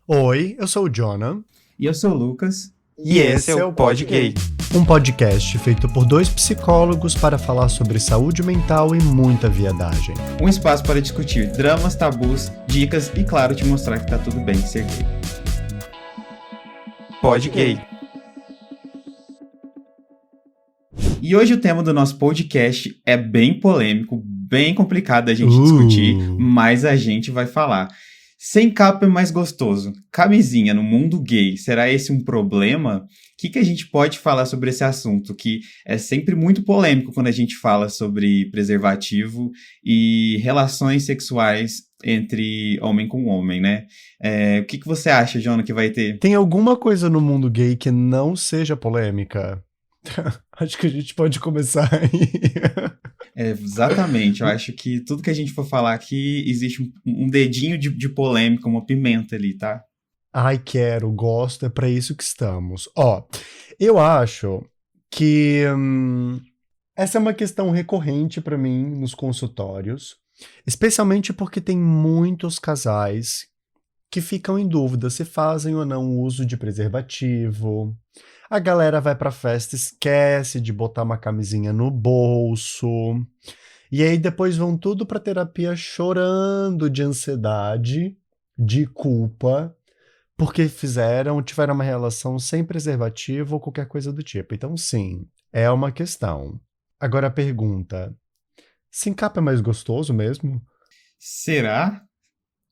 Oi, eu sou o Jonah. E eu sou o Lucas. E esse é o Pod Gay, um podcast feito por dois psicólogos para falar sobre saúde mental e muita viadagem. Um espaço para discutir dramas, tabus, dicas e, claro, te mostrar que tá tudo bem ser gay. Pod Gay. E hoje o tema do nosso podcast é bem polêmico, bem complicado da gente discutir, mas a gente vai falar. Sem capa é mais gostoso. Camisinha no mundo gay, será esse um problema? O que a gente pode falar sobre esse assunto? Que é sempre muito polêmico quando a gente fala sobre preservativo e relações sexuais entre homem com homem, né? O que você acha, Jona, que vai ter? Tem alguma coisa no mundo gay que não seja polêmica? Acho que a gente pode começar aí. Exatamente, eu acho que tudo que a gente for falar aqui, existe um dedinho de polêmica, uma pimenta ali, tá? Ai, quero, gosto, é pra isso que estamos. Eu acho que essa é uma questão recorrente pra mim nos consultórios, especialmente porque tem muitos casais que ficam em dúvida se fazem ou não uso de preservativo. A galera vai pra festa, esquece de botar uma camisinha no bolso. E aí depois vão tudo pra terapia chorando de ansiedade, de culpa, porque tiveram uma relação sem preservativo ou qualquer coisa do tipo. Então, sim, é uma questão. Agora a pergunta: sem capa é mais gostoso mesmo? Será?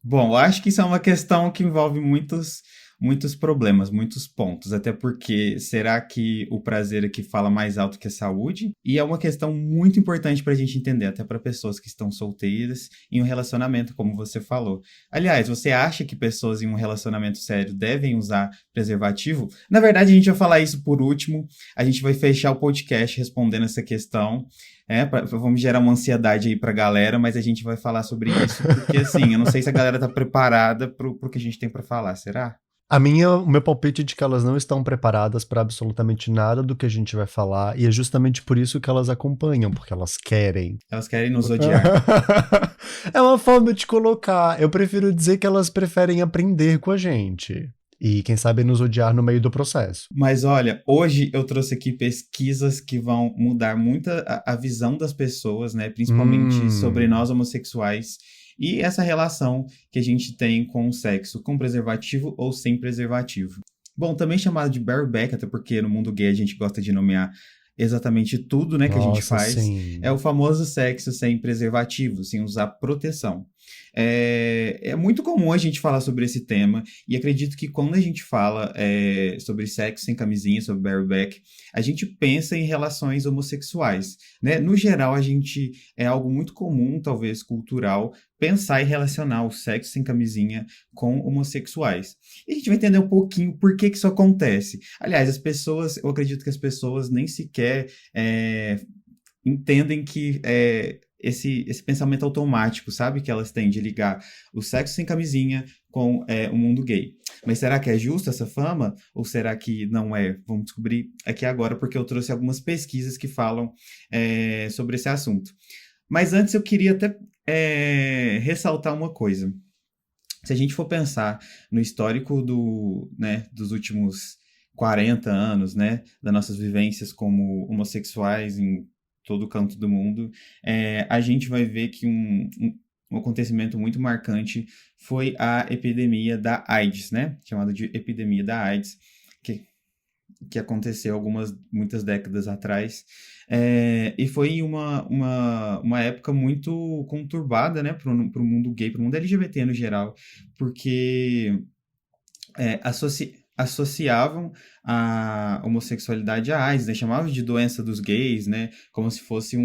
Bom, eu acho que isso é uma questão que envolve muitos problemas, muitos pontos. Até porque, será que o prazer aqui fala mais alto que a saúde? E é uma questão muito importante para a gente entender, até para pessoas que estão solteiras em um relacionamento, como você falou. Aliás, você acha que pessoas em um relacionamento sério devem usar preservativo? Na verdade, a gente vai falar isso por último. A gente vai fechar o podcast respondendo essa questão. Vamos gerar uma ansiedade aí pra galera, mas a gente vai falar sobre isso, porque assim, eu não sei se a galera tá preparada pro que a gente tem pra falar, será? O meu palpite é de que elas não estão preparadas para absolutamente nada do que a gente vai falar, e é justamente por isso que elas acompanham, porque elas querem. Elas querem nos odiar. É uma forma de colocar. Eu prefiro dizer que elas preferem aprender com a gente. E quem sabe nos odiar no meio do processo. Mas olha, hoje eu trouxe aqui pesquisas que vão mudar muito a visão das pessoas, né? Principalmente sobre nós homossexuais e essa relação que a gente tem com o sexo, com preservativo ou sem preservativo. Bom, também chamado de bareback, até porque no mundo gay a gente gosta de nomear exatamente tudo, né, que a gente faz. Sim. É o famoso sexo sem preservativo, sem usar proteção. É muito comum a gente falar sobre esse tema, e acredito que quando a gente fala sobre sexo sem camisinha, sobre bareback, a gente pensa em relações homossexuais, né? No geral, é algo muito comum, talvez cultural, pensar e relacionar o sexo sem camisinha com homossexuais. E a gente vai entender um pouquinho por que isso acontece. Aliás, eu acredito que as pessoas nem sequer entendem que esse pensamento automático, sabe? Que elas têm de ligar o sexo sem camisinha com o mundo gay. Mas será que é justa essa fama? Ou será que não é? Vamos descobrir aqui agora, porque eu trouxe algumas pesquisas que falam sobre esse assunto. Mas antes eu queria até ressaltar uma coisa. Se a gente for pensar no histórico dos últimos 40 anos, né, das nossas vivências como homossexuais em todo canto do mundo, a gente vai ver que um acontecimento muito marcante foi a epidemia da AIDS, né, chamada de epidemia da AIDS, que aconteceu muitas décadas atrás, e foi uma época muito conturbada, né, para o mundo gay, para o mundo LGBT no geral, porque associavam a homossexualidade à AIDS, né, chamavam de doença dos gays, né, como se fosse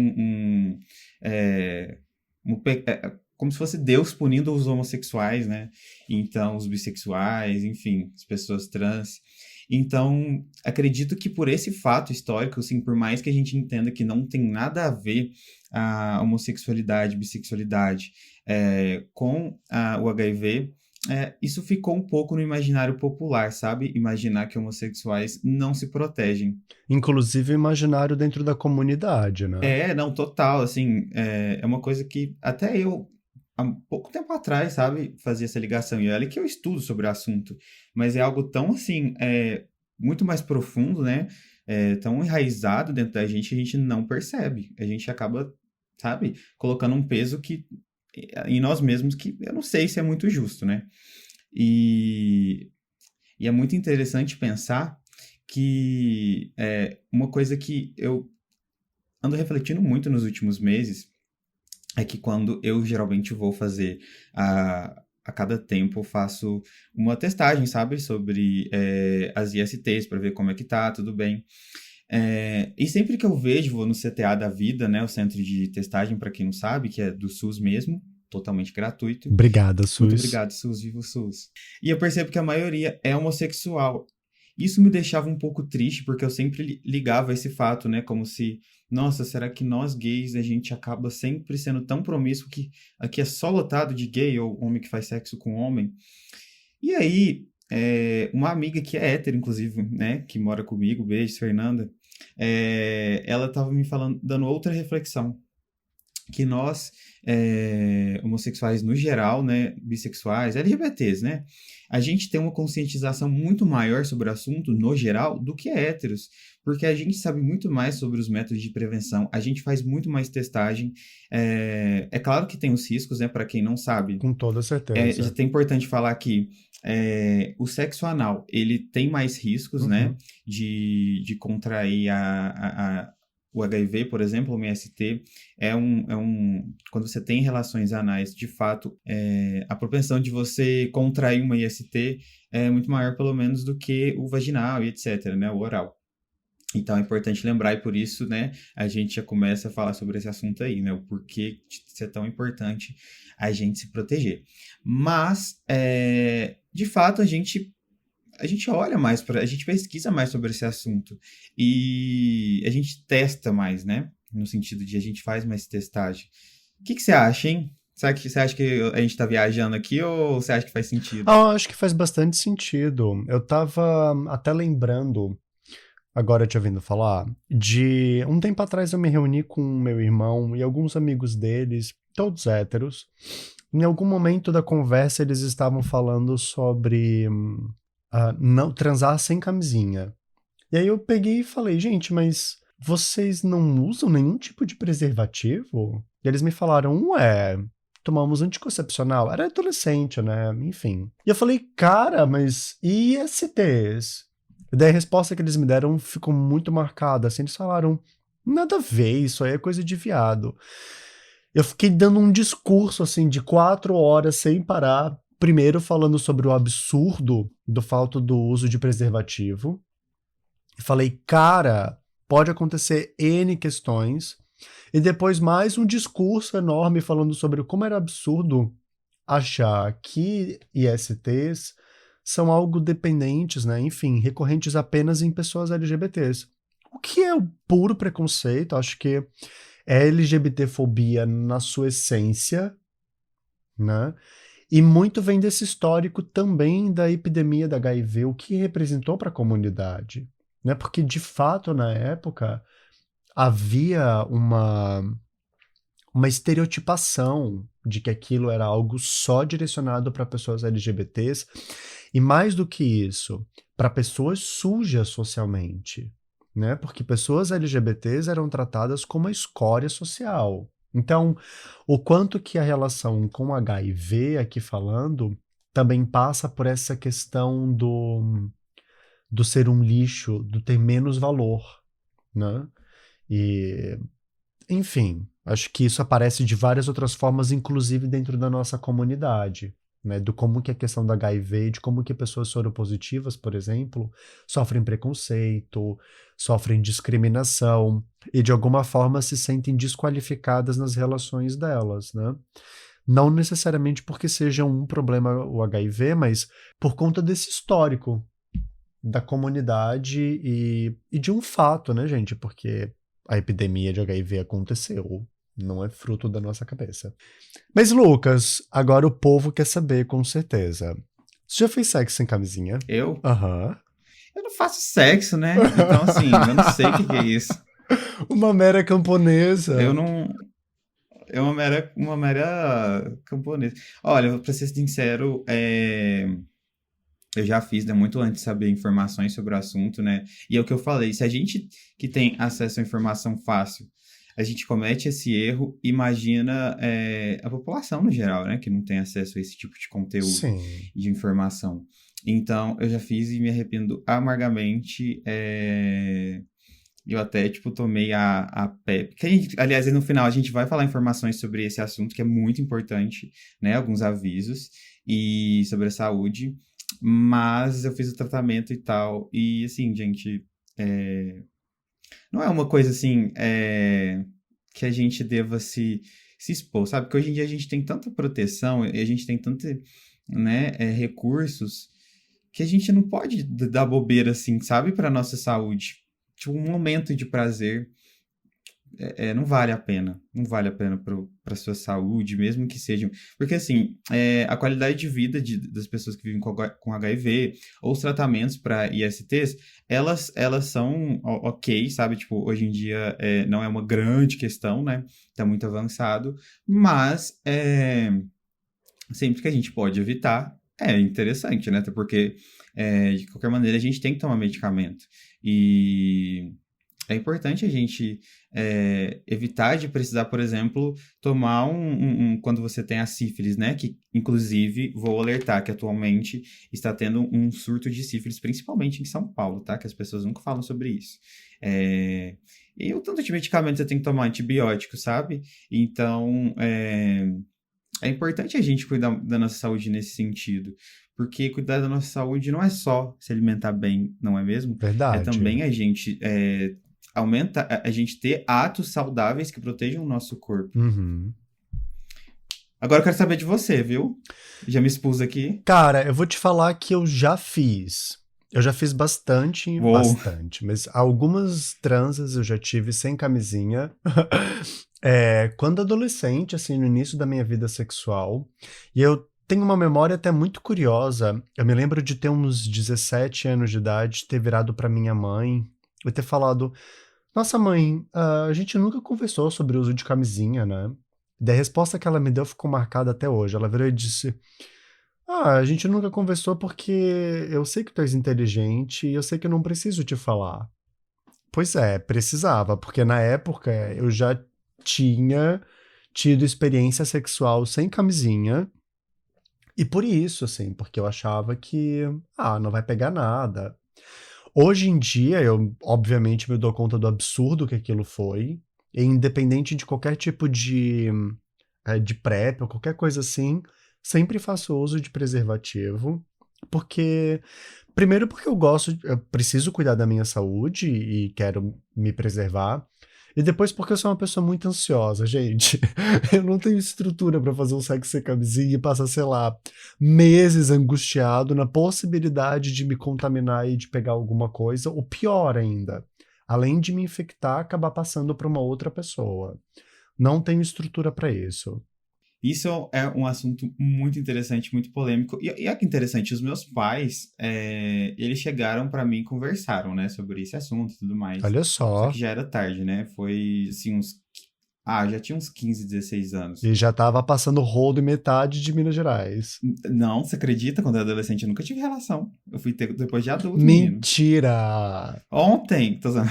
como se fosse Deus punindo os homossexuais, né, então os bissexuais, enfim, as pessoas trans. Então, acredito que por esse fato histórico, assim, por mais que a gente entenda que não tem nada a ver a homossexualidade, bissexualidade com o HIV, isso ficou um pouco no imaginário popular, sabe? Imaginar que homossexuais não se protegem. Inclusive imaginário dentro da comunidade, né? Não, total, assim, é uma coisa que até eu há pouco tempo atrás, sabe, fazia essa ligação. E olha que eu estudo sobre o assunto, mas é algo tão, assim, muito mais profundo, né? Tão enraizado dentro da gente que a gente não percebe. A gente acaba, sabe, colocando um peso que em nós mesmos que eu não sei se é muito justo, né? E, e é muito interessante pensar que uma coisa que eu ando refletindo muito nos últimos meses é que quando eu geralmente vou fazer a cada tempo eu faço uma testagem, sabe, sobre as ISTs para ver como é que tá, tudo bem. E sempre que eu vejo, vou no CTA da vida, né, o Centro de Testagem, para quem não sabe, que é do SUS mesmo, totalmente gratuito. Obrigada, Muito SUS. obrigado, SUS, viva o SUS. E eu percebo que a maioria é homossexual. Isso me deixava um pouco triste, porque eu sempre ligava esse fato, né? Como se, nossa, será que nós gays, a gente acaba sempre sendo tão promíscuo que aqui é só lotado de gay ou homem que faz sexo com homem? E aí, uma amiga que é hétero, inclusive, né? Que mora comigo, beijo, Fernanda. Ela estava me falando, dando outra reflexão que nós, homossexuais no geral, né, bissexuais, LGBTs, né, a gente tem uma conscientização muito maior sobre o assunto, no geral, do que héteros, porque a gente sabe muito mais sobre os métodos de prevenção, a gente faz muito mais testagem, claro que tem os riscos, né, para quem não sabe, Com toda já certeza. é importante falar que o sexo anal, ele tem mais riscos, né, Uhum. de contrair o HIV, por exemplo, o MST, quando você tem relações anais, de fato, a propensão de você contrair uma IST é muito maior, pelo menos, do que o vaginal e etc., né, o oral. Então é importante lembrar, e por isso, né, a gente já começa a falar sobre esse assunto aí, né, o porquê de ser tão importante a gente se proteger. Mas, de fato, a gente olha mais a gente pesquisa mais sobre esse assunto e a gente testa mais, né, no sentido de a gente faz mais testagem. O que você acha, hein? Você acha que a gente tá viajando aqui ou você acha que faz sentido? Eu acho que faz bastante sentido. Eu tava até lembrando, agora te ouvindo falar, de um tempo atrás eu me reuni com meu irmão e alguns amigos deles, todos héteros. Em algum momento da conversa eles estavam falando sobre não transar sem camisinha. E aí eu peguei e falei, gente, mas vocês não usam nenhum tipo de preservativo? E eles me falaram, ué, tomamos anticoncepcional. Era adolescente, né? Enfim. E eu falei, cara, mas e ISTs? E daí a resposta que eles me deram ficou muito marcada, assim, eles falaram, nada a ver, isso aí é coisa de viado. Eu fiquei dando um discurso, assim, de 4 horas sem parar, primeiro falando sobre o absurdo do fato do uso de preservativo, e falei, cara, pode acontecer N questões. E depois mais um discurso enorme falando sobre como era absurdo achar que ISTs são algo dependentes, né? Enfim, recorrentes apenas em pessoas LGBTs. O que é o puro preconceito, acho que é LGBTfobia na sua essência, né? E muito vem desse histórico também da epidemia da HIV, o que representou para a comunidade, né? Porque de fato na época havia uma estereotipação de que aquilo era algo só direcionado para pessoas LGBTs e mais do que isso, para pessoas sujas socialmente, né? Porque pessoas LGBTs eram tratadas como a escória social. Então, o quanto que a relação com HIV, aqui falando, também passa por essa questão do ser um lixo, do ter menos valor, né? E, enfim, acho que isso aparece de várias outras formas, inclusive dentro da nossa comunidade, né? Do como que a questão da HIV, de como que pessoas soropositivas, por exemplo, sofrem preconceito, sofrem discriminação e de alguma forma se sentem desqualificadas nas relações delas, né? Não necessariamente porque seja um problema o HIV, mas por conta desse histórico da comunidade e de um fato, né, gente? Porque a epidemia de HIV aconteceu, não é fruto da nossa cabeça. Mas, Lucas, agora o povo quer saber com certeza. Você já fez sexo sem camisinha? Eu? Aham. Eu não faço sexo, né? Então, assim, eu não sei o que é isso. Uma mera camponesa. Eu não. É uma mera camponesa. Olha, pra ser sincero, eu já fiz, né, muito antes de saber informações sobre o assunto, né? E é o que eu falei, se a gente que tem acesso à informação fácil, a gente comete esse erro, imagina a população no geral, né? Que não tem acesso a esse tipo de conteúdo, Sim. de informação. Então, eu já fiz e me arrependo amargamente. Eu até, tipo, tomei a pé. Que aliás, no final a gente vai falar informações sobre esse assunto, que é muito importante, né? Alguns avisos e sobre a saúde. Mas eu fiz o tratamento e tal. E, assim, gente, não é uma coisa, assim, que a gente deva se expor, sabe? Porque hoje em dia a gente tem tanta proteção e a gente tem tanto, né, recursos que a gente não pode dar bobeira, assim, sabe? Para nossa saúde. Tipo, um momento de prazer não vale a pena. Não vale a pena para sua saúde, mesmo que sejam. Porque, assim, a qualidade de vida das pessoas que vivem com HIV ou os tratamentos para ISTs, elas são ok, sabe? Tipo, hoje em dia não é uma grande questão, né? Tá muito avançado. Mas, sempre que a gente pode evitar, é interessante, né? Até porque, de qualquer maneira, a gente tem que tomar medicamento. E é importante a gente evitar de precisar, por exemplo, tomar quando você tem a sífilis, né? Que, inclusive, vou alertar que atualmente está tendo um surto de sífilis, principalmente em São Paulo, tá? Que as pessoas nunca falam sobre isso. E o tanto de medicamento você tem que tomar antibiótico, sabe? Então, é importante a gente cuidar da nossa saúde nesse sentido. Porque cuidar da nossa saúde não é só se alimentar bem, não é mesmo? É Verdade. também a gente aumenta a gente ter atos saudáveis que protejam o nosso corpo. Uhum. Agora eu quero saber de você, viu? Já me expus aqui. Cara, eu vou te falar que eu já fiz. Eu já fiz bastante, Uou! bastante, mas algumas transas eu já tive sem camisinha. Quando adolescente, assim, no início da minha vida sexual. E eu tenho uma memória até muito curiosa. Eu me lembro de ter uns 17 anos de idade, ter virado pra minha mãe e ter falado: Nossa, mãe, a gente nunca conversou sobre o uso de camisinha, né? Daí a resposta que ela me deu ficou marcada até hoje. Ela virou e disse: a gente nunca conversou porque eu sei que tu és inteligente e eu sei que eu não preciso te falar. Pois é, precisava, porque na época eu já tinha tido experiência sexual sem camisinha, e por isso, assim, porque eu achava que, não vai pegar nada. Hoje em dia, eu obviamente me dou conta do absurdo que aquilo foi, e independente de qualquer tipo de PrEP ou qualquer coisa assim, sempre faço uso de preservativo, porque primeiro porque eu preciso cuidar da minha saúde e quero me preservar. E depois porque eu sou uma pessoa muito ansiosa, gente. Eu não tenho estrutura pra fazer um sexo sem camisinha e passar, sei lá, meses angustiado na possibilidade de me contaminar e de pegar alguma coisa, ou pior ainda, além de me infectar, acabar passando pra uma outra pessoa. Não tenho estrutura pra isso. Isso é um assunto muito interessante, muito polêmico. E olha que interessante, os meus pais, eles chegaram para mim e conversaram, né, sobre esse assunto e tudo mais. Olha Só que só. já era tarde, né? Foi, assim, já tinha uns 15, 16 anos. E já tava passando rodo em metade de Minas Gerais. Não, você acredita? Quando eu era adolescente, eu nunca tive relação. Eu fui ter depois de adulto, menino. Mentira! Ontem, tô zoando.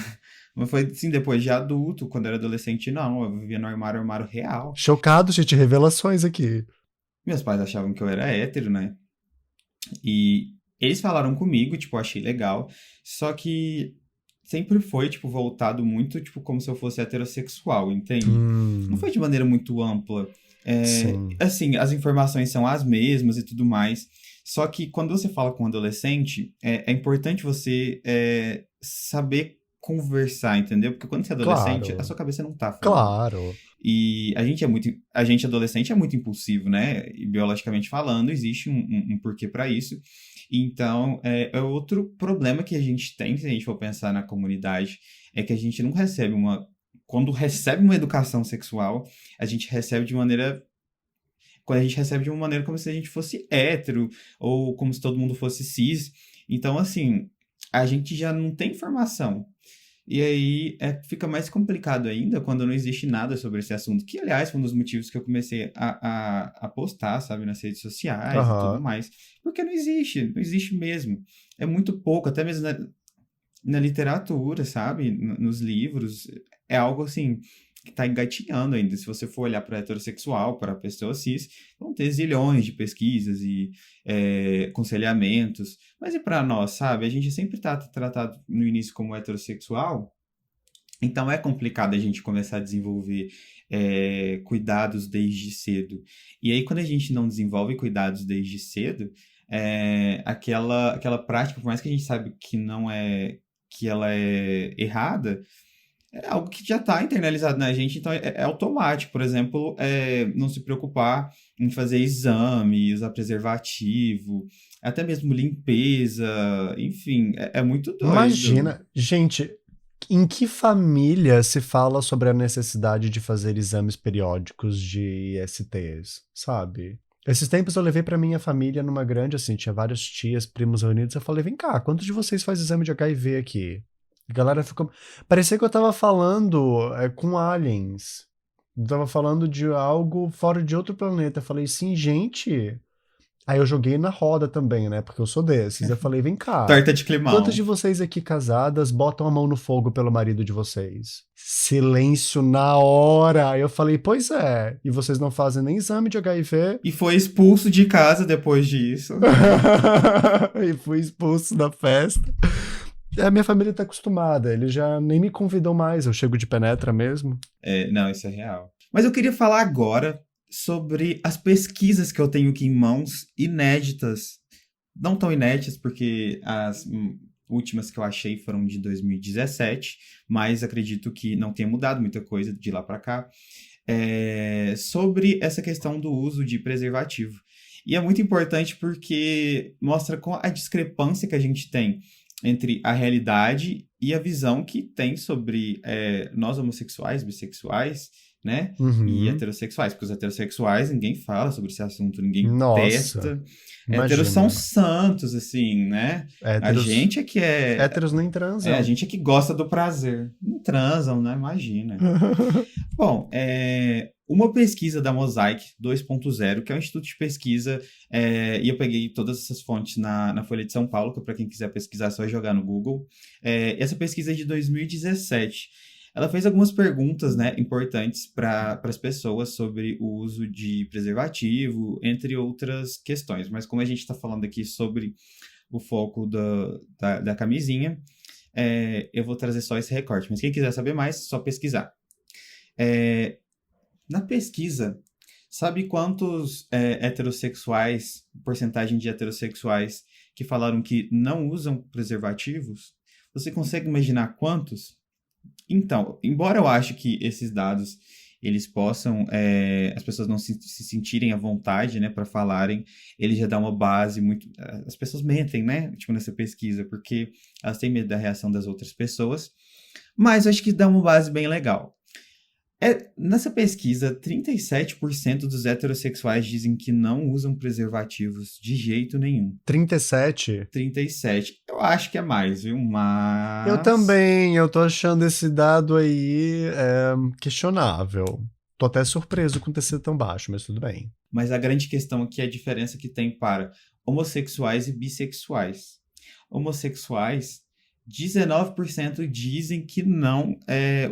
Mas foi, sim, depois de adulto. Quando eu era adolescente, não. Eu vivia no armário real. Chocado, gente, revelações aqui. Meus pais achavam que eu era hétero, né? E eles falaram comigo, tipo, eu achei legal. Só que sempre foi, tipo, voltado muito, tipo, como se eu fosse heterossexual, entende? Não Hum, foi de maneira muito ampla. sim, Assim, as informações são as mesmas e tudo mais. Só que quando você fala com um adolescente, é importante você saber conversar, entendeu? Porque quando você é adolescente, a claro, sua cabeça não tá falando. claro. E a gente adolescente é muito impulsivo, né? E biologicamente falando, existe um porquê para isso. Então, é outro problema que a gente tem, se a gente for pensar na comunidade, é que a gente não recebe quando recebe uma educação sexual, a gente recebe de maneira. Quando a gente recebe de uma maneira como se a gente fosse hétero, ou como se todo mundo fosse cis. Então, assim, a gente já não tem informação. E aí fica mais complicado ainda quando não existe nada sobre esse assunto, que, aliás, foi um dos motivos que eu comecei a postar, sabe, nas redes sociais e tudo Aham. mais. Porque não existe mesmo. É muito pouco, até mesmo na literatura, sabe, nos livros, é algo assim que está engatinhando ainda. Se você for olhar para heterossexual, para pessoa cis, vão ter zilhões de pesquisas e aconselhamentos. Mas e para nós, sabe? A gente sempre está tratado no início como heterossexual, então é complicado a gente começar a desenvolver cuidados desde cedo. E aí, quando a gente não desenvolve cuidados desde cedo, aquela prática, por mais que a gente saiba que não é que ela é errada, é algo que já está internalizado na gente, então é automático. Por exemplo, não se preocupar em fazer exame, usar preservativo, até mesmo limpeza, enfim, é muito doido. Imagina, gente, em que família se fala sobre a necessidade de fazer exames periódicos de ISTs, sabe? Esses tempos eu levei pra minha família numa grande, assim, tinha várias tias, primos reunidos, eu falei, vem cá, quantos de vocês faz exame de HIV aqui? A galera ficou... Parecia que eu tava falando com aliens. Eu tava falando de algo fora de outro planeta. Eu falei, sim, gente... Aí eu joguei na roda também, né? Porque eu sou desses. Eu falei, vem cá. Torta de Quantas climão. de vocês aqui casadas botam a mão no fogo pelo marido de vocês? Silêncio na hora. Aí eu falei, pois é. E vocês não fazem nem exame de HIV? E foi expulso de casa depois disso. E fui expulso da festa. A minha família tá acostumada. Eles já nem me convidam mais. Eu chego de penetra mesmo. Não, isso é real. Mas eu queria falar agora sobre as pesquisas que eu tenho aqui em mãos, inéditas. Não tão inéditas, porque as últimas que eu achei foram de 2017, mas acredito que não tenha mudado muita coisa de lá para cá, sobre essa questão do uso de preservativo. E é muito importante porque mostra a discrepância que a gente tem entre a realidade e a visão que tem sobre nós homossexuais, bissexuais, né? E Uhum. heterossexuais, porque os heterossexuais ninguém fala sobre esse assunto, ninguém Nossa. testa. Héteros são Imagina. santos, assim, né? A Héteros, gente é que héteros nem a transam. gente é que gosta do prazer. Não transam, né? Imagina. Bom, uma pesquisa da Mosaic 2.0, que é um instituto de pesquisa, e eu peguei todas essas fontes na Folha de São Paulo, que para quem quiser pesquisar é só jogar no Google. Essa pesquisa é de 2017. Ela fez algumas perguntas, né, importantes para as pessoas sobre o uso de preservativo, entre outras questões. Mas como a gente está falando aqui sobre o foco da camisinha, eu vou trazer só esse recorte. Mas quem quiser saber mais, só pesquisar. Na pesquisa, sabe quantos heterossexuais, porcentagem de heterossexuais que falaram que não usam preservativos? Você consegue imaginar quantos? Então, embora eu ache que esses dados eles possam, as pessoas não se sentirem à vontade, né, para falarem, ele já dá uma base muito... As pessoas mentem, né, tipo nessa pesquisa, porque elas têm medo da reação das outras pessoas, mas eu acho que dá uma base bem legal. Nessa pesquisa, 37% dos heterossexuais dizem que não usam preservativos de jeito nenhum. 37? 37%. Eu acho que é mais, viu? Eu Mas... também, eu tô achando esse dado aí questionável. Tô até surpreso com ter sido tão baixo, mas tudo bem. Mas a grande questão aqui é a diferença que tem para homossexuais e bissexuais. Homossexuais, 19% dizem que não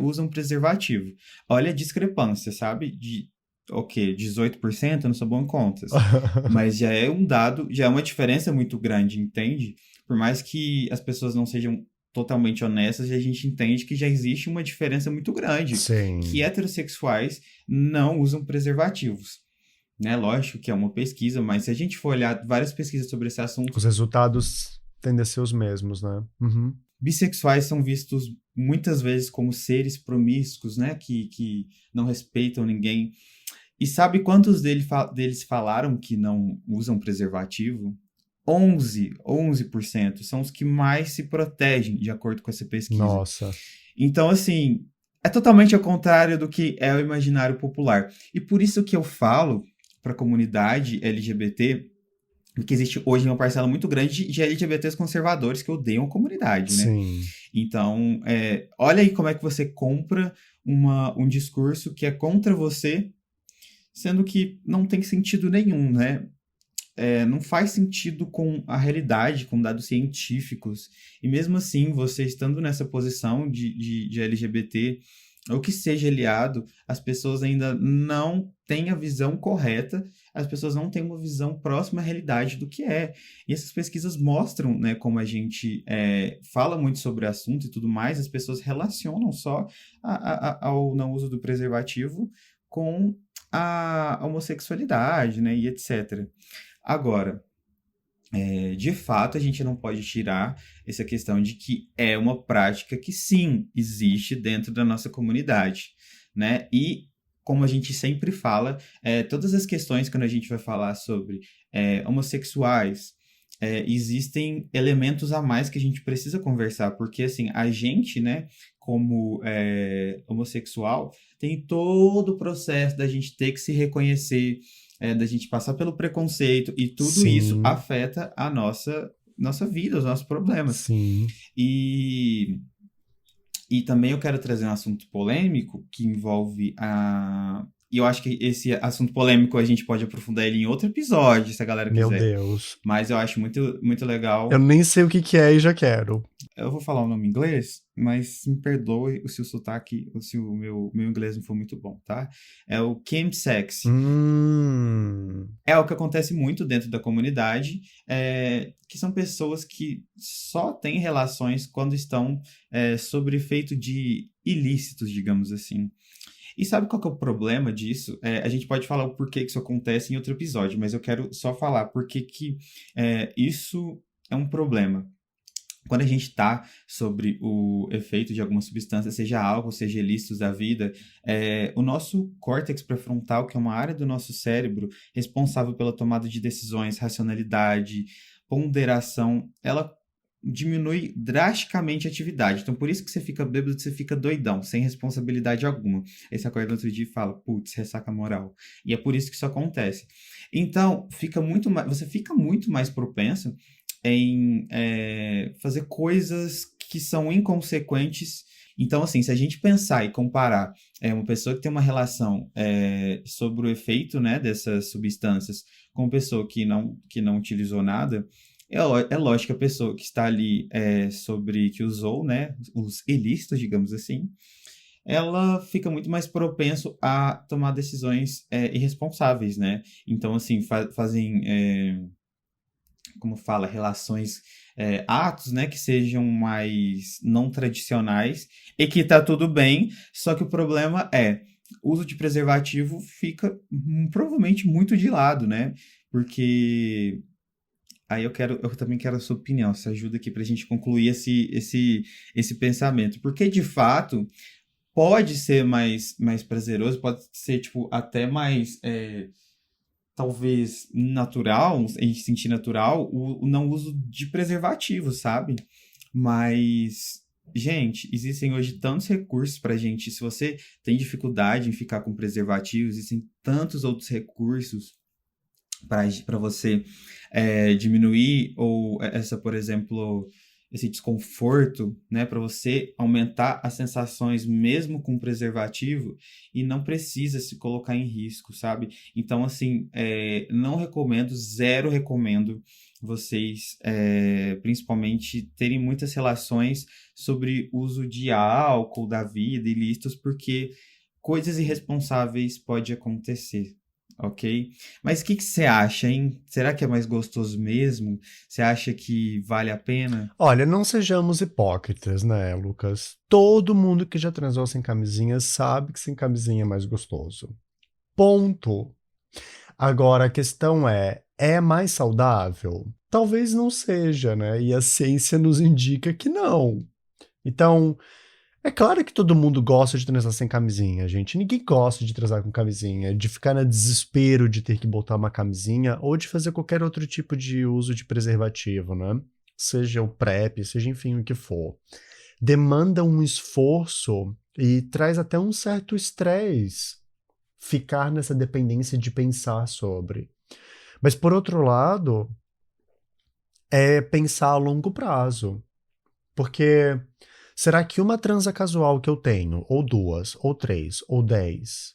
usam preservativo. Olha a discrepância, sabe? Ok, 18%, eu não sou bom em contas. Mas já é um dado, já é uma diferença muito grande, entende? Por mais que as pessoas não sejam totalmente honestas, a gente entende que já existe uma diferença muito grande, que Sim. heterossexuais não usam preservativos. Né? Lógico que é uma pesquisa, mas se a gente for olhar várias pesquisas sobre esse assunto, Os resultados tendem a ser os mesmos, né? Uhum. bissexuais são vistos muitas vezes como seres promíscuos, né? Que não respeitam ninguém. E sabe quantos deles falaram que não usam preservativo? 11% são os que mais se protegem, de acordo com essa pesquisa. Nossa. Então, assim, é totalmente ao contrário do que é o imaginário popular. E por isso que eu falo para a comunidade LGBT Porque existe hoje uma parcela muito grande de LGBTs conservadores que odeiam a comunidade, né? Sim. Então, olha aí como é que você compra um discurso que é contra você, sendo que não tem sentido nenhum, né? Não faz sentido com a realidade, com dados científicos. E mesmo assim, você estando nessa posição de LGBT, ou que seja aliado, as pessoas ainda não têm a visão correta, as pessoas não têm uma visão próxima à realidade do que é. E essas pesquisas mostram, né, como a gente fala muito sobre o assunto e tudo mais, as pessoas relacionam só ao não uso do preservativo com a homossexualidade, né, e etc. Agora, de fato, a gente não pode tirar essa questão de que é uma prática que sim existe dentro da nossa comunidade, né? E como a gente sempre fala, todas as questões quando a gente vai falar sobre homossexuais, existem elementos a mais que a gente precisa conversar, porque assim, a gente, né, como homossexual, tem todo o processo da gente ter que se reconhecer, da gente passar pelo preconceito, e tudo isso Sim. afeta a nossa vida, os nossos problemas. Sim. E também eu quero trazer um assunto polêmico que envolve E eu acho que esse assunto polêmico a gente pode aprofundar ele em outro episódio, se a galera Meu quiser. Deus. Mas eu acho muito, muito Eu legal. nem sei o que que é e já quero. Eu vou falar o nome em inglês, mas me perdoe se o sotaque, ou se o meu inglês não for muito bom, tá? É o chemsex. Hum. É o que acontece muito dentro da comunidade, que são pessoas que só têm relações quando estão sob efeito de ilícitos, digamos assim. E sabe qual que é o problema disso? A gente pode falar o porquê que isso acontece em outro episódio, mas eu quero só falar porque que isso é um problema. Quando a gente está sobre o efeito de alguma substância, seja álcool, seja ilícitos da vida, o nosso córtex pré-frontal, que é uma área do nosso cérebro responsável pela tomada de decisões, racionalidade, ponderação, ela diminui drasticamente a atividade. Então, por isso que você fica bêbado, você fica doidão, sem responsabilidade alguma. Aí você acorda no outro dia e fala, putz, ressaca moral. E é por isso que isso acontece. Então, você fica muito mais propenso em fazer coisas que são inconsequentes. Então, assim, se a gente pensar e comparar uma pessoa que tem uma relação sobre o efeito, né, dessas substâncias com uma pessoa que não utilizou nada, é lógico que a pessoa que está ali que usou, né, os ilícitos, digamos assim, ela fica muito mais propenso a tomar decisões irresponsáveis, né? Então, assim, fazem como fala, relações, atos, né, que sejam mais não tradicionais e que tá tudo bem, só que o problema o uso de preservativo fica provavelmente muito de lado, né? Porque aí eu também quero a sua opinião, se ajuda aqui pra gente concluir esse pensamento, porque de fato pode ser mais prazeroso, pode ser tipo até mais talvez natural, a gente sentir natural, o não uso de preservativo, sabe? Mas, gente, existem hoje tantos recursos pra gente. Se você tem dificuldade em ficar com preservativo, existem tantos outros recursos para você diminuir ou por exemplo, esse desconforto, né, para você aumentar as sensações mesmo com preservativo e não precisa se colocar em risco, sabe? Então, assim, não recomendo, zero recomendo vocês, principalmente, terem muitas relações sobre uso de álcool, da vida, ilícitos, porque coisas irresponsáveis podem acontecer. Ok? Mas o que você acha, hein? Será que é mais gostoso mesmo? Você acha que vale a pena? Olha, não sejamos hipócritas, né, Lucas? Todo mundo que já transou sem camisinha sabe que sem camisinha é mais gostoso. Ponto. Agora a questão é mais saudável? Talvez não seja, né? E a ciência nos indica que não. Então, é claro que todo mundo gosta de transar sem camisinha, gente. Ninguém gosta de transar com camisinha, de ficar no desespero de ter que botar uma camisinha ou de fazer qualquer outro tipo de uso de preservativo, né? Seja o PrEP, seja enfim o que for. Demanda um esforço e traz até um certo estresse ficar nessa dependência de pensar sobre. Mas por outro lado, é pensar a longo prazo. Porque será que uma transa casual que eu tenho, ou duas, ou três, ou 10,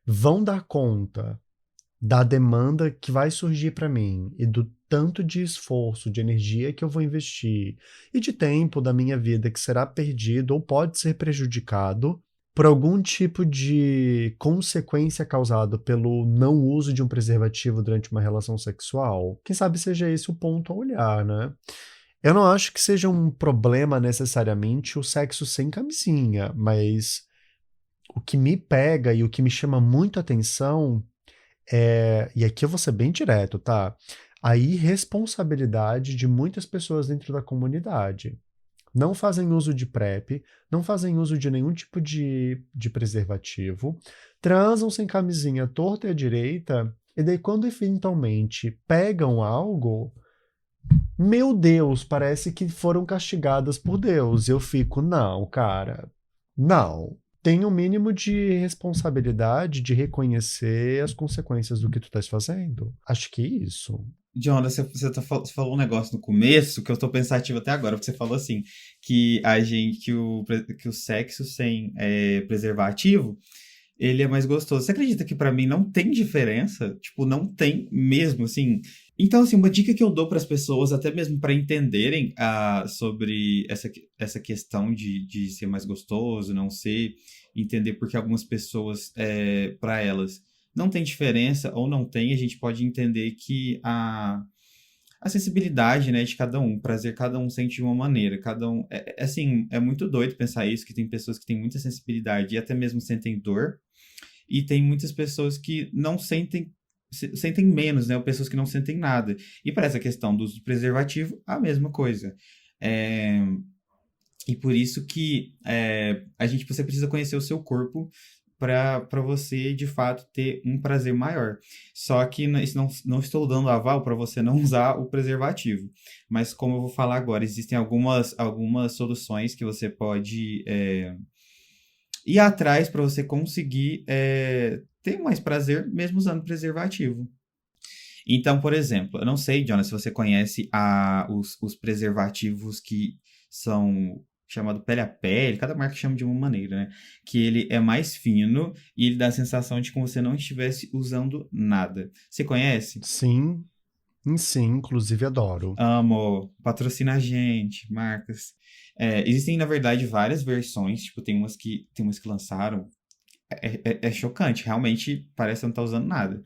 vão dar conta da demanda que vai surgir para mim e do tanto de esforço, de energia que eu vou investir e de tempo da minha vida que será perdido ou pode ser prejudicado por algum tipo de consequência causada pelo não uso de um preservativo durante uma relação sexual? Quem sabe seja esse o ponto a olhar, né? Eu não acho que seja um problema necessariamente o sexo sem camisinha, mas o que me pega e o que me chama muito a atenção e aqui eu vou ser bem direto, tá? A irresponsabilidade de muitas pessoas dentro da comunidade. Não fazem uso de PrEP, não fazem uso de nenhum tipo de preservativo, transam sem camisinha à torta e à direita, e daí quando eventualmente pegam algo, meu Deus, parece que foram castigadas por Deus. Eu fico, não, cara, não. Tem um mínimo de responsabilidade de reconhecer as consequências do que tu estás fazendo. Acho que é isso. Jonah, você falou um negócio no começo que eu tô pensativo até agora, porque você falou assim, que o sexo sem preservativo, ele é mais gostoso. Você acredita que pra mim não tem diferença? Tipo, não tem mesmo, assim. Então, assim, uma dica que eu dou para as pessoas, até mesmo para entenderem sobre essa questão de ser mais gostoso, não ser, entender porque algumas pessoas, para elas, não tem diferença ou não tem, a gente pode entender que a sensibilidade, né, de cada um, o prazer cada um sente de uma maneira, cada um, assim, é muito doido pensar isso, que tem pessoas que têm muita sensibilidade e até mesmo sentem dor, e tem muitas pessoas que não sentem, sentem menos, né? Ou pessoas que não sentem nada. E para essa questão do uso do preservativo, a mesma coisa. É, e por isso que você precisa conhecer o seu corpo para você, de fato, ter um prazer maior. Só que isso não estou dando aval para você não usar o preservativo. Mas como eu vou falar agora, existem algumas soluções que você pode ir atrás para você conseguir ter mais prazer mesmo usando preservativo. Então, por exemplo, eu não sei, Jonas, se você conhece os preservativos que são chamado pele a pele, cada marca chama de uma maneira, né? Que ele é mais fino e ele dá a sensação de como se você não estivesse usando nada. Você conhece? Sim, sim, inclusive adoro. Amo, patrocina a gente, marcas. Existem, na verdade, várias versões, tipo, tem umas que lançaram. É chocante, realmente parece que não tá usando nada.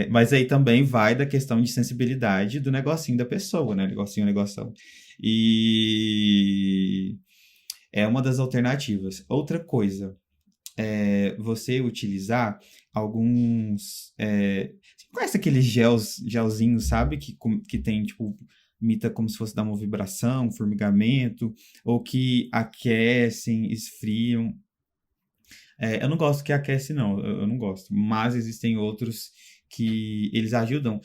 Mas aí também vai da questão de sensibilidade do negocinho da pessoa, né? Negocinho, negoção. E é uma das alternativas. Outra coisa, você utilizar alguns. Você conhece aqueles gelzinhos, sabe? Que tem, tipo, imita como se fosse dar uma vibração, um formigamento, ou que aquecem, esfriam. Eu não gosto que aquece, não. Eu não gosto. Mas existem outros que eles ajudam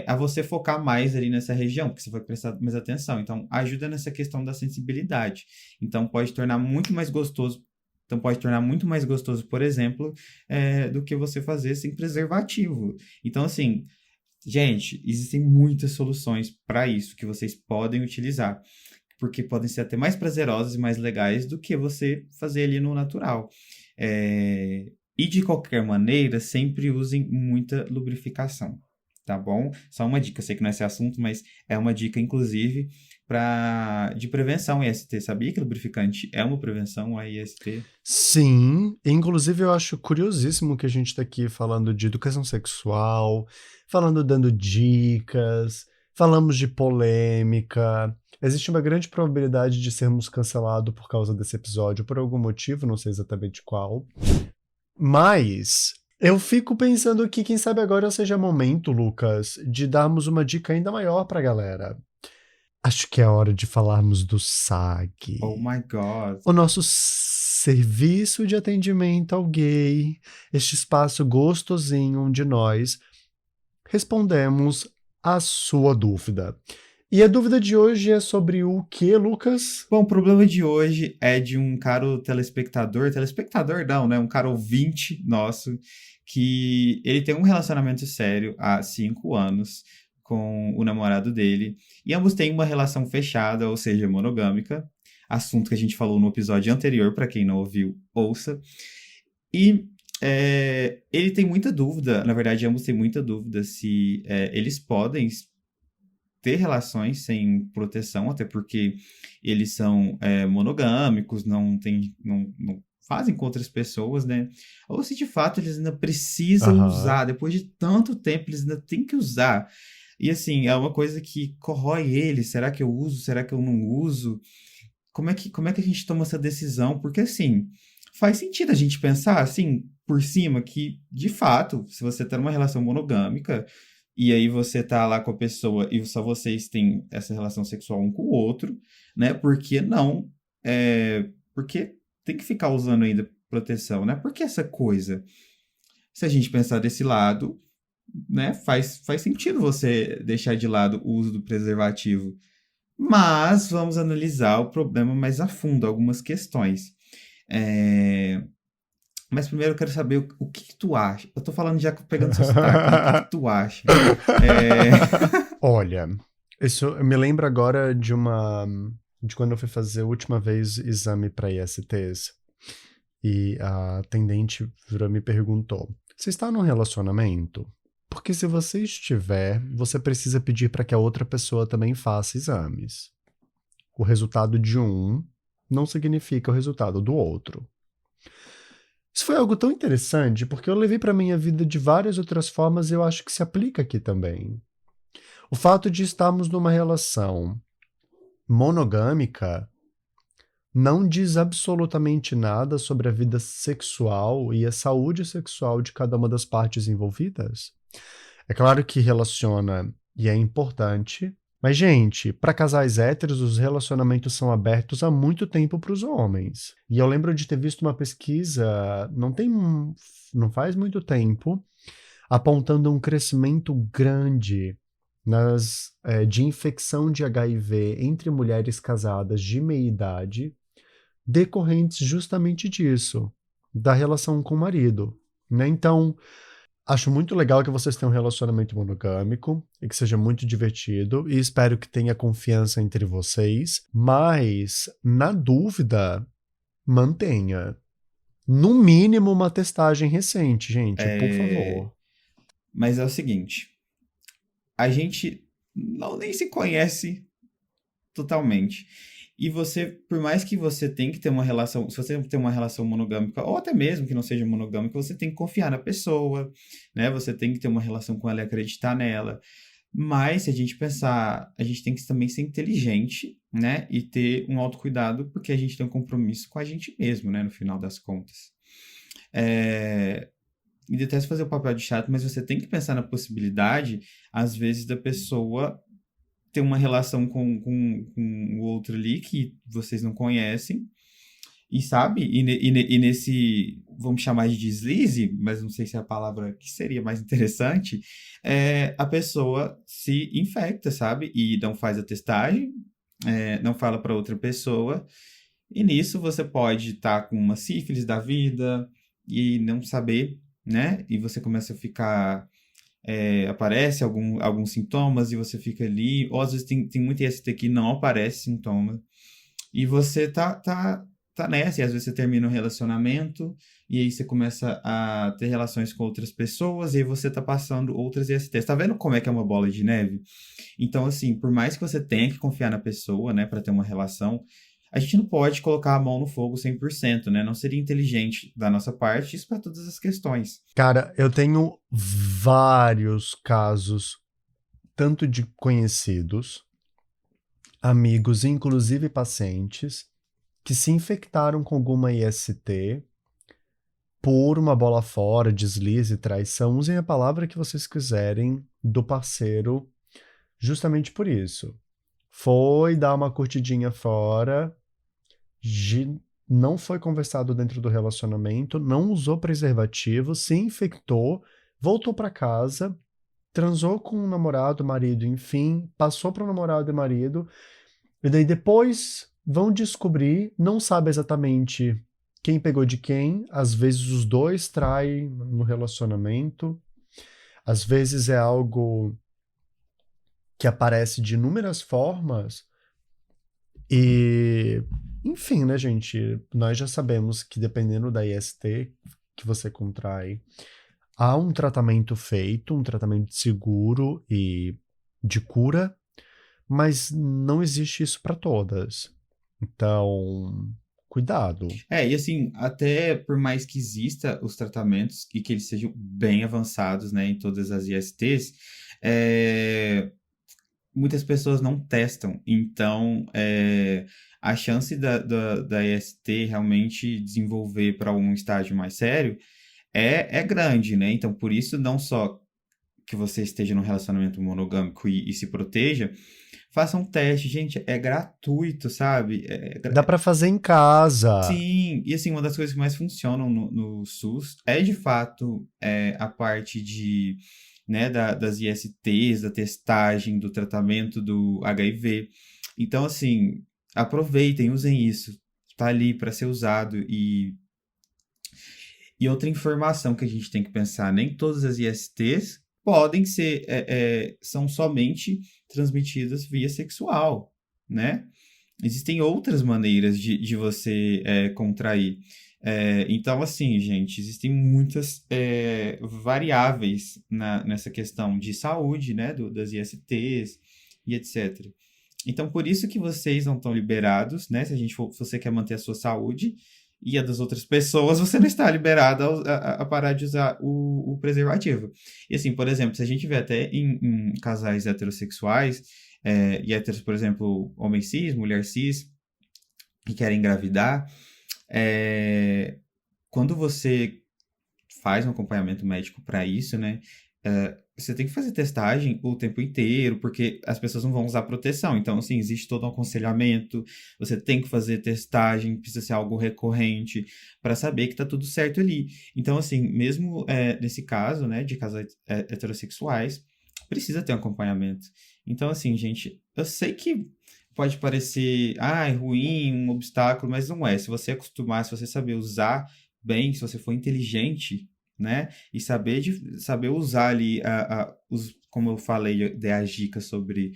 a você focar mais ali nessa região, porque você vai prestar mais atenção. Então, ajuda nessa questão da sensibilidade. Então, pode tornar muito mais gostoso. Então, pode tornar muito mais gostoso, por exemplo, do que você fazer sem preservativo. Então, assim, gente, existem muitas soluções para isso que vocês podem utilizar, porque podem ser até mais prazerosas e mais legais do que você fazer ali no natural. E de qualquer maneira, sempre usem muita lubrificação, tá bom? Só uma dica, eu sei que não é esse assunto, mas é uma dica, inclusive, de prevenção IST. Sabia que lubrificante é uma prevenção a IST? Sim, inclusive eu acho curiosíssimo que a gente está aqui falando de educação sexual, falando dando dicas, falamos de polêmica. Existe uma grande probabilidade de sermos cancelados por causa desse episódio, por algum motivo, não sei exatamente qual. Mas eu fico pensando que quem sabe agora seja momento, Lucas, de darmos uma dica ainda maior pra galera. Acho que é hora de falarmos do SAG. Oh my God! O nosso serviço de atendimento ao gay, este espaço gostosinho onde nós respondemos a sua dúvida. E a dúvida de hoje é sobre o que, Lucas? Bom, o problema de hoje é de um caro telespectador não, né? Um caro ouvinte nosso, que ele tem um relacionamento sério há 5 anos com o namorado dele. E ambos têm uma relação fechada, ou seja, monogâmica. Assunto que a gente falou no episódio anterior, para quem não ouviu, ouça. E ele tem muita dúvida, na verdade, ambos têm muita dúvida se eles podem ter relações sem proteção, até porque eles são monogâmicos, não fazem com outras pessoas, né? Ou se de fato eles ainda precisam usar, depois de tanto tempo, eles ainda têm que usar. E assim, é uma coisa que corrói eles. Será que eu uso? Será que eu não uso? Como é que a gente toma essa decisão? Porque assim, faz sentido a gente pensar assim, por cima, que de fato, se você tá numa relação monogâmica, e aí você tá lá com a pessoa e só vocês têm essa relação sexual um com o outro, né? Por que não? Porque tem que ficar usando ainda proteção, né? Porque essa coisa, se a gente pensar desse lado, né? Faz sentido você deixar de lado o uso do preservativo. Mas vamos analisar o problema mais a fundo, algumas questões. Mas primeiro eu quero saber o que tu acha. Eu tô falando já pegando seu sotaque, né? O que tu acha? Olha, isso me lembra agora de quando eu fui fazer a última vez exame para ISTs. E a atendente virou e me perguntou: você está num relacionamento? Porque se você estiver, você precisa pedir para que a outra pessoa também faça exames. O resultado de um não significa o resultado do outro. Isso foi algo tão interessante, porque eu levei para minha vida de várias outras formas e eu acho que se aplica aqui também. O fato de estarmos numa relação monogâmica não diz absolutamente nada sobre a vida sexual e a saúde sexual de cada uma das partes envolvidas. É claro que relaciona e é importante, mas, gente, para casais héteros, os relacionamentos são abertos há muito tempo para os homens. E eu lembro de ter visto uma pesquisa, não faz muito tempo, apontando um crescimento grande de infecção de HIV entre mulheres casadas de meia idade, decorrentes justamente disso, da relação com o marido, né? Então, acho muito legal que vocês tenham um relacionamento monogâmico e que seja muito divertido e espero que tenha confiança entre vocês, mas, na dúvida, mantenha. No mínimo, uma testagem recente, gente, por favor. Mas é o seguinte, a gente nem se conhece totalmente. E você, por mais que você tenha que ter uma relação, se você tem uma relação monogâmica, ou até mesmo que não seja monogâmica, você tem que confiar na pessoa, né? Você tem que ter uma relação com ela e acreditar nela. Mas, se a gente pensar, a gente tem que também ser inteligente, né? E ter um autocuidado, porque a gente tem um compromisso com a gente mesmo, né? No final das contas. Me detesto fazer o papel de chato, mas você tem que pensar na possibilidade, às vezes, da pessoa ter uma relação com o outro ali que vocês não conhecem, e sabe? E nesse, vamos chamar de deslize, mas não sei se é a palavra que seria mais interessante, a pessoa se infecta, sabe? E não faz a testagem, não fala para outra pessoa, e nisso você pode estar com uma sífilis da vida e não saber, né? E você começa a ficar... aparece alguns sintomas e você fica ali, ou às vezes tem muito IST que não aparece sintoma, e você tá nessa, e às vezes você termina um relacionamento, e aí você começa a ter relações com outras pessoas, e aí você tá passando outras ISTs. Tá vendo como é que é uma bola de neve? Então, assim, por mais que você tenha que confiar na pessoa, né, pra ter uma relação, a gente não pode colocar a mão no fogo 100%, né? Não seria inteligente da nossa parte, isso para todas as questões. Cara, eu tenho vários casos, tanto de conhecidos, amigos, inclusive pacientes, que se infectaram com alguma IST por uma bola fora, deslize, traição, usem a palavra que vocês quiserem do parceiro, justamente por isso. Foi dar uma curtidinha fora, não foi conversado dentro do relacionamento, não usou preservativo, se infectou, voltou para casa, transou com o namorado, marido, enfim, passou para o namorado e marido, e daí depois vão descobrir, não sabe exatamente quem pegou de quem, às vezes os dois traem no relacionamento, às vezes é algo que aparece de inúmeras formas e, enfim, né, gente? Nós já sabemos que dependendo da IST que você contrai, há um tratamento feito, um tratamento seguro e de cura, mas não existe isso para todas. Então, cuidado. E assim, até por mais que exista os tratamentos e que eles sejam bem avançados, né, em todas as ISTs, muitas pessoas não testam. Então, a chance da IST realmente desenvolver para um estágio mais sério é grande, né? Então, por isso, não só que você esteja num relacionamento monogâmico e se proteja, faça um teste. Gente, é gratuito, sabe? Dá para fazer em casa. Sim, e assim, uma das coisas que mais funcionam no SUS é de fato a parte de, né, das ISTs, da testagem, do tratamento do HIV. Então, assim, aproveitem, usem isso. Está ali para ser usado. E outra informação que a gente tem que pensar, nem todas as ISTs podem ser, são somente transmitidas via sexual, né? Existem outras maneiras de você contrair. Então, assim, gente, existem muitas variáveis nessa questão de saúde, né, das ISTs e etc. Então, por isso que vocês não estão liberados, né? Se você quer manter a sua saúde e a das outras pessoas, você não está liberado a parar de usar o preservativo. E assim, por exemplo, se a gente vê até em casais heterossexuais, e héteros, por exemplo, homem cis, mulher cis, que querem engravidar, quando você faz um acompanhamento médico para isso, né? Você tem que fazer testagem o tempo inteiro, porque as pessoas não vão usar proteção. Então, assim, existe todo um aconselhamento, você tem que fazer testagem, precisa ser algo recorrente para saber que tá tudo certo ali. Então, assim, mesmo nesse caso, né, de casais heterossexuais, precisa ter um acompanhamento. Então, assim, gente, eu sei que pode parecer, ruim, um obstáculo, mas não é. Se você acostumar, se você saber usar bem, se você for inteligente, né? E saber usar ali, como eu falei, dei as dicas sobre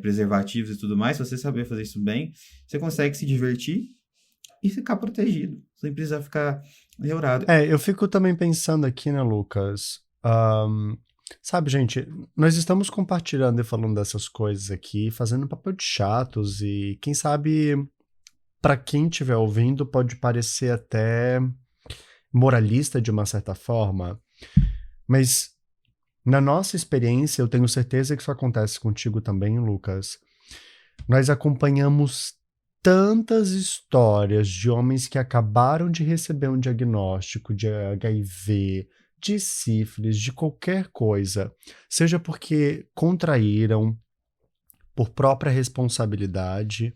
preservativos e tudo mais, se você saber fazer isso bem, você consegue se divertir e ficar protegido, sem precisar ficar neurado. Eu fico também pensando aqui, né, Lucas? Sabe, gente, nós estamos compartilhando e falando dessas coisas aqui, fazendo papel de chatos e quem sabe, para quem estiver ouvindo, pode parecer até moralista de uma certa forma, mas na nossa experiência, eu tenho certeza que isso acontece contigo também, Lucas. Nós acompanhamos tantas histórias de homens que acabaram de receber um diagnóstico de HIV, de sífilis, de qualquer coisa, seja porque contraíram por própria responsabilidade,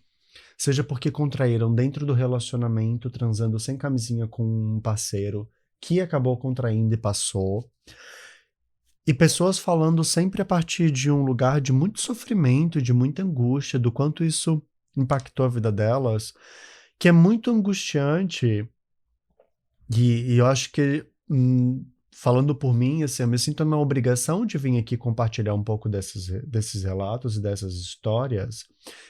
seja porque contraíram dentro do relacionamento, transando sem camisinha com um parceiro que acabou contraindo e passou. E pessoas falando sempre a partir de um lugar de muito sofrimento, de muita angústia, do quanto isso impactou a vida delas, que é muito angustiante. E eu acho que, falando por mim, assim, eu me sinto na obrigação de vir aqui compartilhar um pouco desses relatos e dessas histórias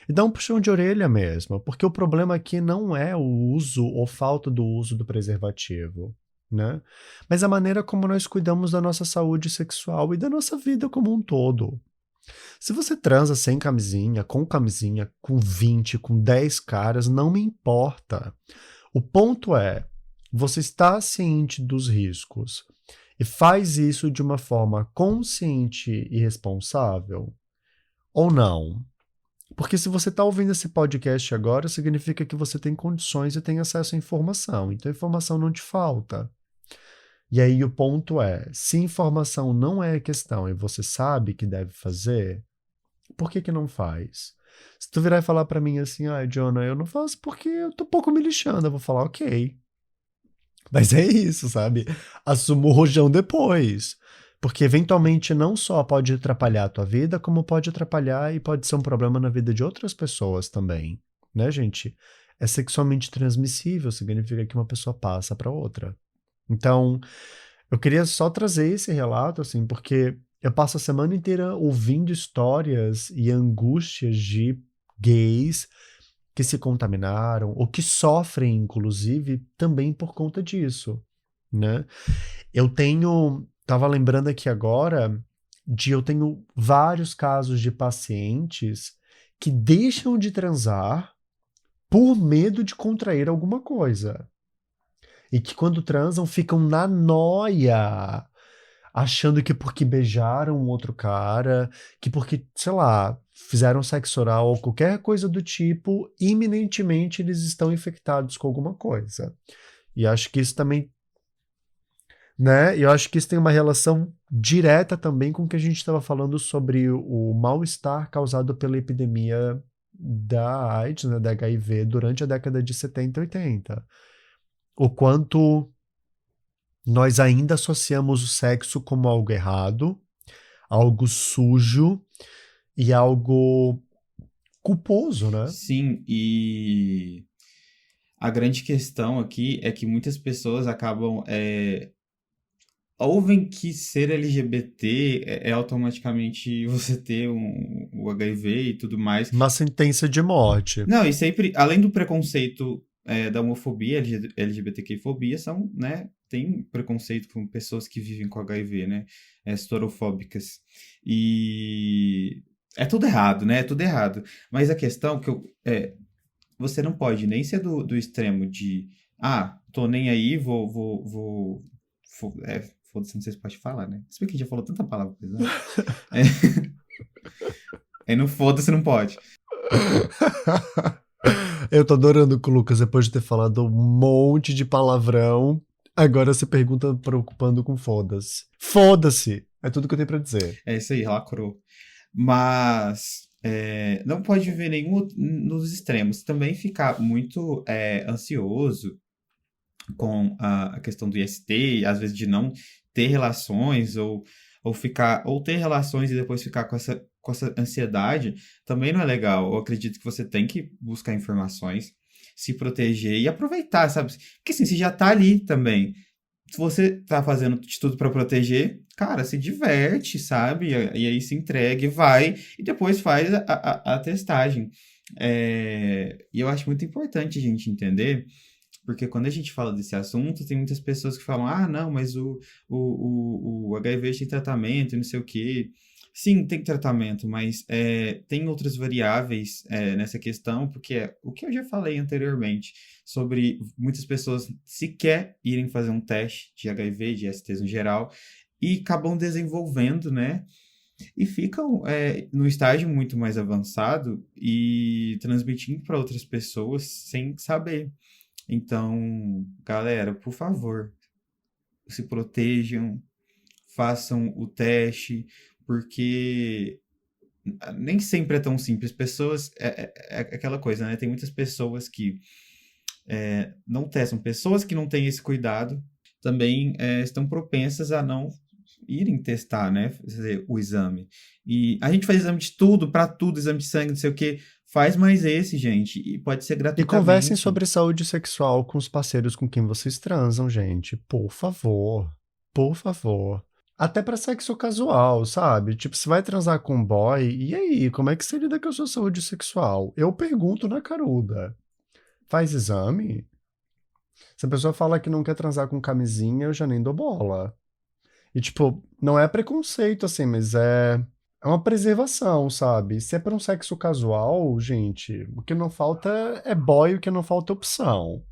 e dar um puxão de orelha mesmo, porque o problema aqui não é o uso ou falta do uso do preservativo, né? Mas a maneira como nós cuidamos da nossa saúde sexual e da nossa vida como um todo. Se você transa sem camisinha, com 20, com 10 caras, não me importa. O ponto é, você está ciente dos riscos e faz isso de uma forma consciente e responsável? Ou não? Porque se você está ouvindo esse podcast agora, significa que você tem condições e tem acesso à informação. Então a informação não te falta. E aí o ponto é, se informação não é a questão e você sabe que deve fazer, por que não faz? Se tu virar e falar pra mim assim, Jonah, eu não faço porque eu tô pouco me lixando, eu vou falar, ok. Mas é isso, sabe? Assuma o rojão depois. Porque eventualmente não só pode atrapalhar a tua vida, como pode atrapalhar e pode ser um problema na vida de outras pessoas também. Né, gente? É sexualmente transmissível, significa que uma pessoa passa para outra. Então, eu queria só trazer esse relato, assim, porque eu passo a semana inteira ouvindo histórias e angústias de gays que se contaminaram ou que sofrem, inclusive, também por conta disso, né? Tava lembrando aqui agora eu tenho vários casos de pacientes que deixam de transar por medo de contrair alguma coisa. E que quando transam ficam na noia, achando que porque beijaram um outro cara, que porque, sei lá, fizeram sexo oral ou qualquer coisa do tipo, iminentemente eles estão infectados com alguma coisa. E acho que isso também, né? Eu acho que isso tem uma relação direta também com o que a gente estava falando sobre o mal-estar causado pela epidemia da AIDS, né, da HIV, durante a década de 70 e 80. O quanto nós ainda associamos o sexo como algo errado, algo sujo e algo culposo, né? Sim, e a grande questão aqui é que muitas pessoas acabam ouvem que ser LGBT é automaticamente você ter o HIV e tudo mais. Uma sentença de morte. Não, e sempre, além do preconceito da homofobia, LGBTQ-fobia, são, né, tem preconceito com pessoas que vivem com HIV, né, esporofóbicas. E é tudo errado, né, é tudo errado. Mas a questão você não pode nem ser do extremo de, tô nem aí, foda-se, não sei se pode falar, né? Se bem que a gente já falou tanta palavra pesada. É, aí no foda-se não pode. Eu tô adorando que o Lucas, depois de ter falado um monte de palavrão, agora se pergunta preocupando com foda-se. Foda-se! É tudo que eu tenho pra dizer. É isso aí, lacrou. Mas não pode viver nenhum nos extremos. Também ficar muito ansioso com a questão do IST, às vezes de não ter relações ou ter relações e depois ficar com essa ansiedade, também não é legal. Eu acredito que você tem que buscar informações, se proteger e aproveitar, sabe? Porque assim, você já tá ali também. Se você tá fazendo de tudo para proteger, cara, se diverte, sabe? E aí se entregue, vai e depois faz a testagem. E eu acho muito importante a gente entender, porque quando a gente fala desse assunto, tem muitas pessoas que falam, não, mas o HIV tem tratamento e não sei o quê. Sim, tem tratamento, mas tem outras variáveis nessa questão, porque é o que eu já falei anteriormente, sobre muitas pessoas sequer irem fazer um teste de HIV, de STs no geral, e acabam desenvolvendo, né? E ficam no estágio muito mais avançado e transmitindo para outras pessoas sem saber. Então, galera, por favor, se protejam, façam o teste, porque nem sempre é tão simples. Pessoas, é aquela coisa, né? Tem muitas pessoas que não testam, pessoas que não têm esse cuidado também estão propensas a não irem testar, né? Fazer o exame. E a gente faz exame de tudo, para tudo, exame de sangue, não sei o quê. Faz mais esse, gente. E pode ser E conversem gratuitamente. sobre saúde sexual com os parceiros com quem vocês transam, gente. Por favor. Por favor. Até pra sexo casual, sabe? Tipo, você vai transar com um boy, e aí, como é que você lida com a sua saúde sexual? Eu pergunto na caruda. Faz exame? Se a pessoa fala que não quer transar com camisinha, eu já nem dou bola. E, tipo, não é preconceito, assim, mas é uma preservação, sabe? Se é para um sexo casual, gente, o que não falta é boy, o que não falta é opção.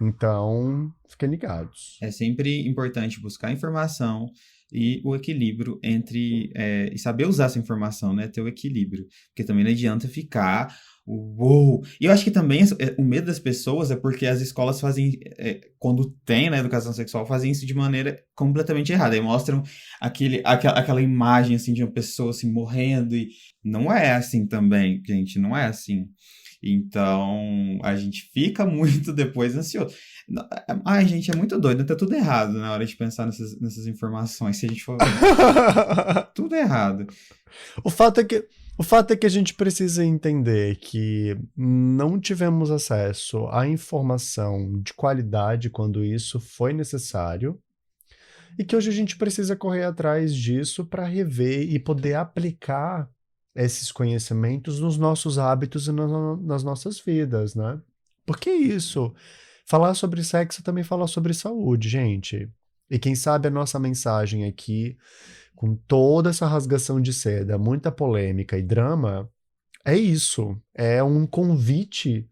Então, fiquem ligados. É sempre importante buscar informação e o equilíbrio entre. E saber usar essa informação, né? Ter o equilíbrio. Porque também não adianta ficar. Uou! E eu acho que também o medo das pessoas é porque as escolas fazem, quando tem na educação sexual, fazem isso de maneira completamente errada. E mostram aquela imagem assim de uma pessoa assim morrendo e não é assim também, gente, não é assim. Então, a gente fica muito depois ansioso. Ai, gente, é muito doido, tá tudo errado na hora de pensar nessas informações. Se a gente for. Tudo errado. O fato é que a gente precisa entender que não tivemos acesso à informação de qualidade quando isso foi necessário e que hoje a gente precisa correr atrás disso para rever e poder aplicar esses conhecimentos nos nossos hábitos e nas nossas vidas, né? Porque é isso. Falar sobre sexo é também falar sobre saúde, gente. E quem sabe a nossa mensagem aqui, com toda essa rasgação de seda, muita polêmica e drama, é isso. É um convite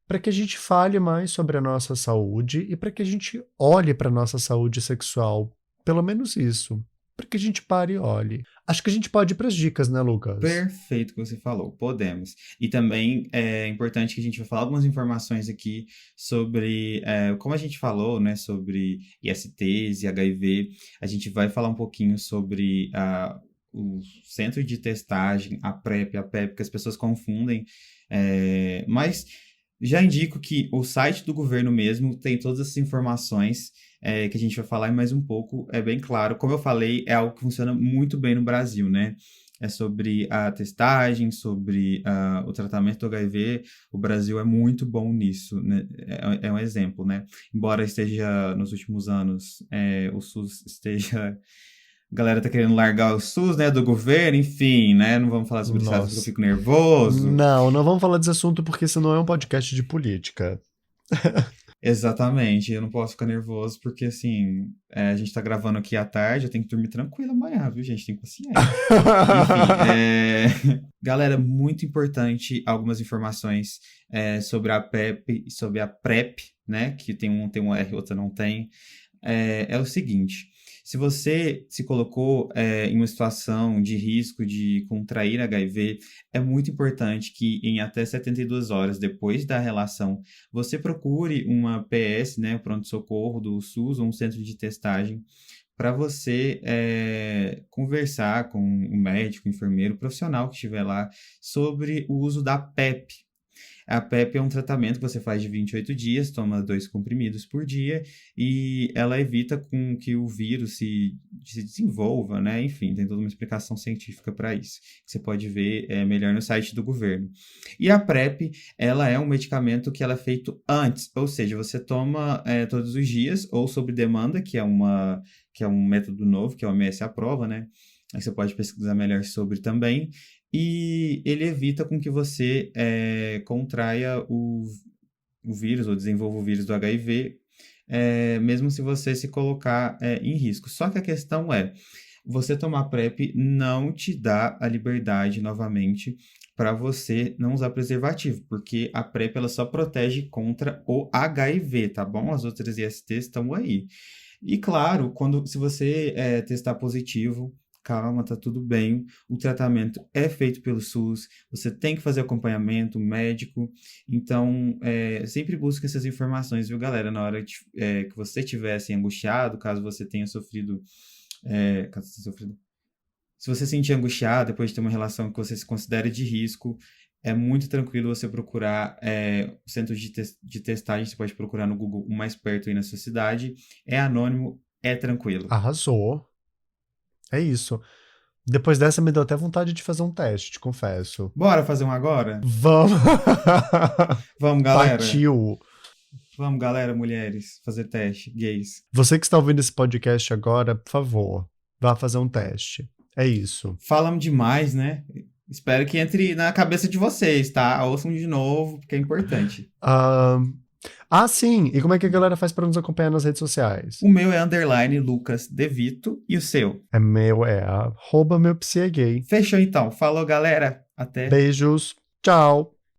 para que a gente fale mais sobre a nossa saúde e para que a gente olhe para a nossa saúde sexual. Pelo menos isso. Para que a gente pare e olhe. Acho que a gente pode ir para as dicas, né, Lucas? Perfeito o que você falou, podemos. E também é importante que a gente vai falar algumas informações aqui sobre, como a gente falou, né, sobre ISTs e HIV, a gente vai falar um pouquinho sobre o centro de testagem, a PrEP, a PEP, que as pessoas confundem, mas já indico que o site do governo mesmo tem todas essas informações que a gente vai falar em mais um pouco, é bem claro. Como eu falei, é algo que funciona muito bem no Brasil, né? É sobre a testagem, sobre o tratamento do HIV. O Brasil é muito bom nisso, né? É um exemplo, né? Embora esteja, nos últimos anos, o SUS esteja... A galera tá querendo largar o SUS, né, do governo, enfim, né? Não vamos falar sobre isso porque eu Nossa. fico nervoso. Não vamos falar desse assunto porque isso não é um podcast de política. Exatamente, eu não posso ficar nervoso porque, assim, a gente tá gravando aqui à tarde, eu tenho que dormir tranquilo amanhã, viu, gente? Tem paciência. Enfim, galera, muito importante algumas informações sobre a PEP e sobre a PrEP, né? Que tem um R, outra não tem. É o seguinte, se você se colocou em uma situação de risco de contrair HIV, é muito importante que em até 72 horas depois da relação, você procure uma PS, né, pronto-socorro do SUS ou um centro de testagem, para você conversar com o médico, o enfermeiro, o profissional que estiver lá sobre o uso da PEP. A PEP é um tratamento que você faz de 28 dias, toma 2 comprimidos por dia e ela evita com que o vírus se desenvolva, né? Enfim, tem toda uma explicação científica para isso, que você pode ver melhor no site do governo. E a PrEP, ela é um medicamento que ela é feito antes, ou seja, você toma todos os dias ou sob demanda, que é um método novo, que a OMS aprova, né? Aí você pode pesquisar melhor sobre também. E ele evita com que você contraia o vírus ou desenvolva o vírus do HIV, mesmo se você se colocar em risco. Só que a questão é, você tomar PrEP não te dá a liberdade, novamente, para você não usar preservativo, porque a PrEP ela só protege contra o HIV, tá bom? As outras ISTs estão aí. E claro, se você testar positivo, calma, tá tudo bem. O tratamento é feito pelo SUS, você tem que fazer acompanhamento médico. Então, sempre busque essas informações, viu, galera? Na hora que você estiver assim, angustiado, caso você tenha sofrido. Se você se sentir angustiado depois de ter uma relação que você se considere de risco, é muito tranquilo você procurar o centro de testagem. Você pode procurar no Google o mais perto aí na sua cidade. É anônimo, é tranquilo. Arrasou. É isso. Depois dessa me deu até vontade de fazer um teste, te confesso. Bora fazer um agora? Vamos! Vamos, galera. Partiu! Vamos, galera, mulheres, fazer teste, gays. Você que está ouvindo esse podcast agora, por favor, vá fazer um teste. É isso. Falamos demais, né? Espero que entre na cabeça de vocês, tá? Ouçam de novo, porque é importante. Sim. E como é que a galera faz para nos acompanhar nas redes sociais? O meu é _Lucas Devito e o seu? Meu é @meuPsiEgay. Fechou então. Falou, galera. Até. Beijos. Tchau.